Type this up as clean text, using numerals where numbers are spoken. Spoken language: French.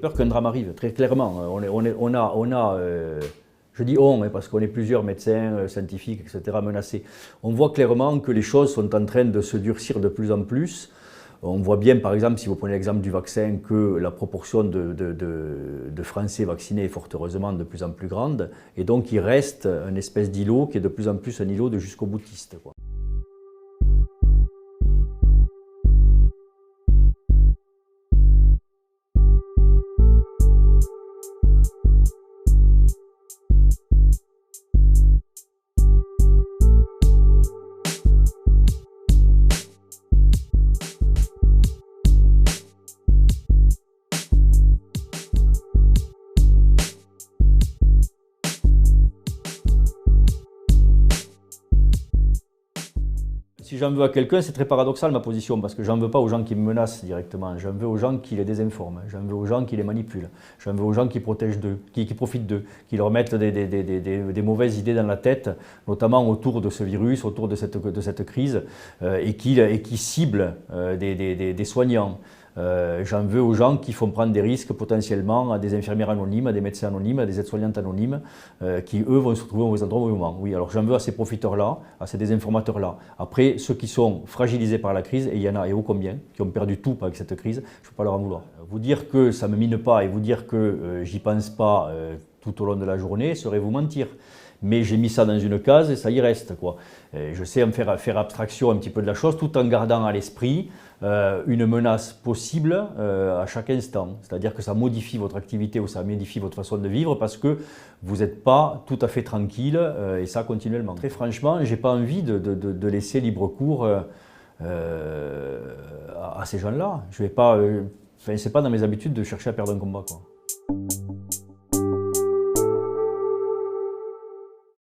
peur qu'un drame arrive, très clairement. Je dis on, parce qu'on est plusieurs médecins, scientifiques, etc. menacés. On voit clairement que les choses sont en train de se durcir de plus en plus. On voit bien, par exemple, si vous prenez l'exemple du vaccin, que la proportion de Français vaccinés est fort heureusement de plus en plus grande. Et donc, il reste une espèce d'îlot qui est de plus en plus un îlot de jusqu'au boutiste, quoi. Si j'en veux à quelqu'un, c'est très paradoxal ma position, parce que j'en veux pas aux gens qui me menacent directement, j'en veux aux gens qui les désinforment, j'en veux aux gens qui les manipulent, j'en veux aux gens qui protègent d'eux, qui profitent d'eux, qui leur mettent des mauvaises idées dans la tête, notamment autour de ce virus, autour de cette crise, et qui ciblent des soignants. J'en veux aux gens qui font prendre des risques potentiellement à des infirmières anonymes, à des médecins anonymes, à des aides-soignantes anonymes, qui eux vont se retrouver au mauvais endroit au mauvais moment. Oui, alors j'en veux à ces profiteurs-là, à ces désinformateurs-là. Après, ceux qui sont fragilisés par la crise, et il y en a et ô combien, qui ont perdu tout avec cette crise, je ne peux pas leur en vouloir. Vous dire que ça ne me mine pas et vous dire que j'y pense pas tout au long de la journée serait vous mentir. Mais j'ai mis ça dans une case et ça y reste, quoi. Je sais en faire abstraction un petit peu de la chose tout en gardant à l'esprit une menace possible à chaque instant. C'est-à-dire que ça modifie votre activité ou ça modifie votre façon de vivre parce que vous n'êtes pas tout à fait tranquille et ça continuellement. Très franchement, je n'ai pas envie de laisser libre cours à ces gens-là. Je vais pas, c'est pas dans mes habitudes de chercher à perdre un combat, quoi.